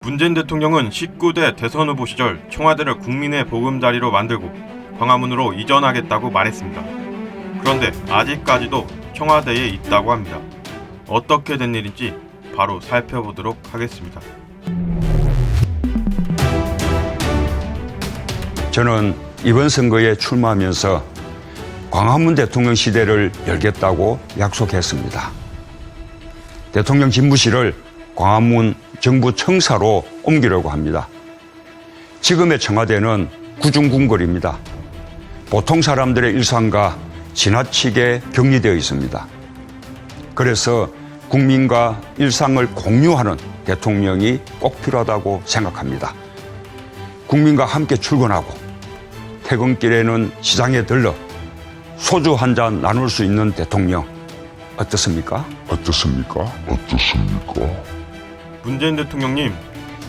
문재인 대통령은 19대 대선 후보 시절 청와대를 국민의 보금자리로 만들고 광화문으로 이전하겠다고 말했습니다. 그런데 아직까지도 청와대에 있다고 합니다. 어떻게 된 일인지 바로 살펴보도록 하겠습니다. 저는 이번 선거에 출마하면서 광화문 대통령 시대를 열겠다고 약속했습니다. 대통령 집무실을 광화문 정부 청사로 옮기려고 합니다. 지금의 청와대는 구중궁궐입니다. 보통 사람들의 일상과 지나치게 격리되어 있습니다. 그래서 국민과 일상을 공유하는 대통령이 꼭 필요하다고 생각합니다. 국민과 함께 출근하고 퇴근길에는 시장에 들러 소주 한 잔 나눌 수 있는 대통령 어떻습니까? 문재인 대통령님,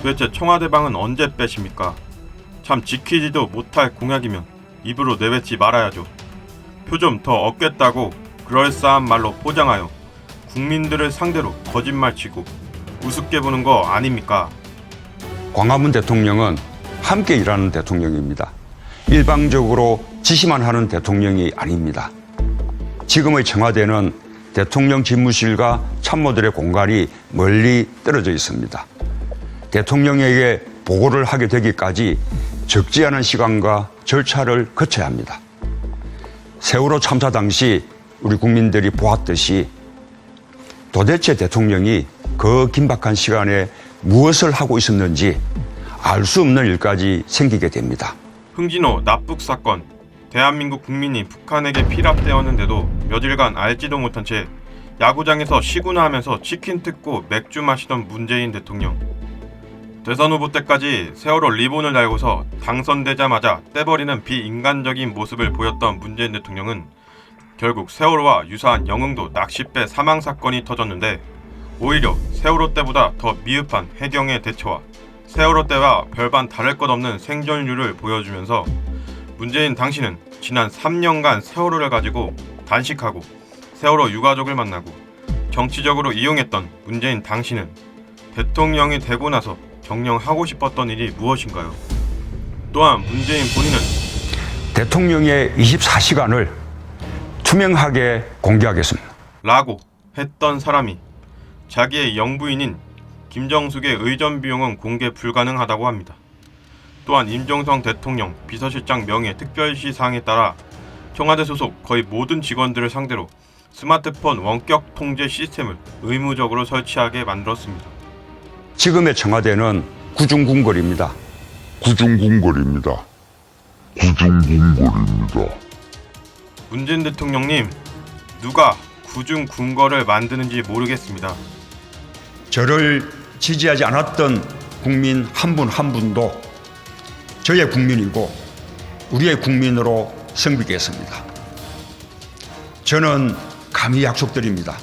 도대체 청와대 방은 언제 빼십니까? 참 지키지도 못할 공약이면 입으로 내뱉지 말아야죠. 표 좀 더 얻겠다고 그럴싸한 말로 포장하여 국민들을 상대로 거짓말치고 우습게 보는 거 아닙니까? 광화문 대통령은 함께 일하는 대통령입니다. 일방적으로 지시만 하는 대통령이 아닙니다. 지금의 청와대는 대통령 집무실과 참모들의 공간이 멀리 떨어져 있습니다. 대통령에게 보고를 하게 되기까지 적지 않은 시간과 절차를 거쳐야 합니다. 세월호 참사 당시 우리 국민들이 보았듯이 도대체 대통령이 그 긴박한 시간에 무엇을 하고 있었는지 알 수 없는 일까지 생기게 됩니다. 흥진호 납북 사건, 대한민국 국민이 북한에게 피랍되었는데도 며칠간 알지도 못한 채 야구장에서 쉬구나 하면서 치킨 뜯고 맥주 마시던 문재인 대통령. 대선 후보 때까지 세월호 리본을 달고서 당선되자마자 떼버리는 비인간적인 모습을 보였던 문재인 대통령은 결국 세월호와 유사한 영흥도 낚싯배 사망 사건이 터졌는데 오히려 세월호 때보다 더 미흡한 해경의 대처와 세월호 때와 별반 다를 것 없는 생존율을 보여주면서 문재인 당신은 지난 3년간 세월호를 가지고 단식하고 세월호 유가족을 만나고 정치적으로 이용했던 문재인 당신은 대통령이 되고 나서 경영하고 싶었던 일이 무엇인가요? 또한 문재인 본인은 대통령의 24시간을 투명하게 공개하겠습니다. 라고 했던 사람이 자기의 영부인인 김정숙의 의전 비용은 공개 불가능하다고 합니다. 또한 임종성 대통령 비서실장 명예 특별시 사항에 따라 청와대 소속 거의 모든 직원들을 상대로 스마트폰 원격 통제 시스템을 의무적으로 설치하게 만들었습니다. 지금의 청와대는 구중궁궐입니다. 문재인 대통령님, 누가 구중궁궐을 만드는지 모르겠습니다. 저를 지지하지 않았던 국민 한 분 한 분도 저의 국민이고 우리의 국민으로 섬기겠습니다. 저는 감히 약속드립니다.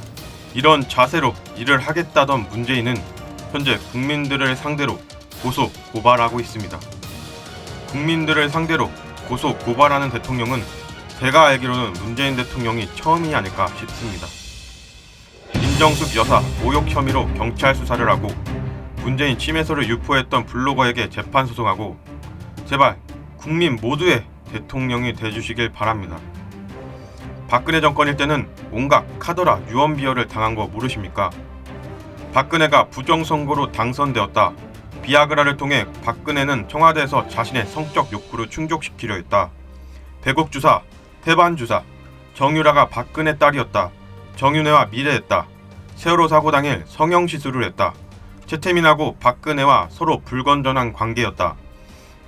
이런 자세로 일을 하겠다던 문재인은 현재 국민들을 상대로 고소, 고발하고 있습니다. 국민들을 상대로 고소, 고발하는 대통령은 제가 알기로는 문재인 대통령이 처음이 아닐까 싶습니다. 김정숙 여사 모욕 혐의로 경찰 수사를 하고 문재인 침해서를 유포했던 블로거에게 재판 소송하고 제발 국민 모두의 대통령이 돼주시길 바랍니다. 박근혜 정권일 때는 온갖 카더라 유언비어를 당한 거 모르십니까? 박근혜가 부정선거로 당선되었다. 비아그라를 통해 박근혜는 청와대에서 자신의 성적 욕구를 충족시키려 했다. 배국 주사, 태반 주사, 정유라가 박근혜 딸이었다. 정윤회와 미래했다. 세월호 사고 당일 성형시술을 했다. 최태민하고 박근혜와 서로 불건전한 관계였다.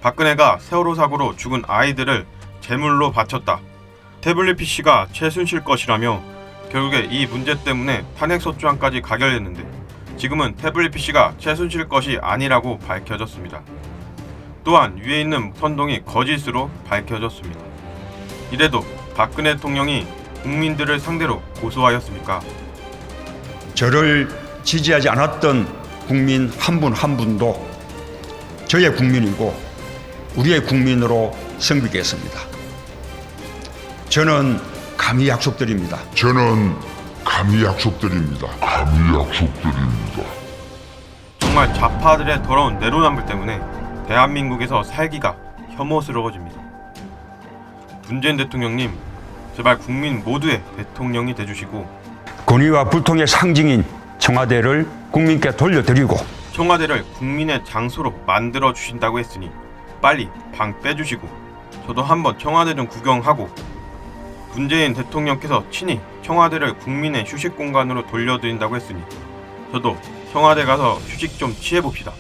박근혜가 세월호 사고로 죽은 아이들을 제물로 바쳤다. 태블릿 PC가 최순실 것이라며 결국에 이 문제 때문에 탄핵소추안까지 가결했는데 지금은 태블릿 PC가 최순실 것이 아니라고 밝혀졌습니다. 또한 위에 있는 선동이 거짓으로 밝혀졌습니다. 이래도 박근혜 대통령이 국민들을 상대로 고소하였습니까? 저를 지지하지 않았던 국민 한 분 한 분도 저의 국민이고 우리의 국민으로 섬기겠습니다. 저는 감히 약속드립니다. 정말 좌파들의 더러운 내로남불 때문에 대한민국에서 살기가 혐오스러워집니다. 문재인 대통령님, 제발 국민 모두의 대통령이 돼주시고 권위와 불통의 상징인 청와대를 국민께 돌려드리고 청와대를 국민의 장소로 만들어 주신다고 했으니 빨리 방 빼주시고 저도 한번 청와대 좀 구경하고 문재인 대통령께서 친히 청와대를 국민의 휴식 공간으로 돌려드린다고 했으니 저도 청와대 가서 휴식 좀 취해봅시다.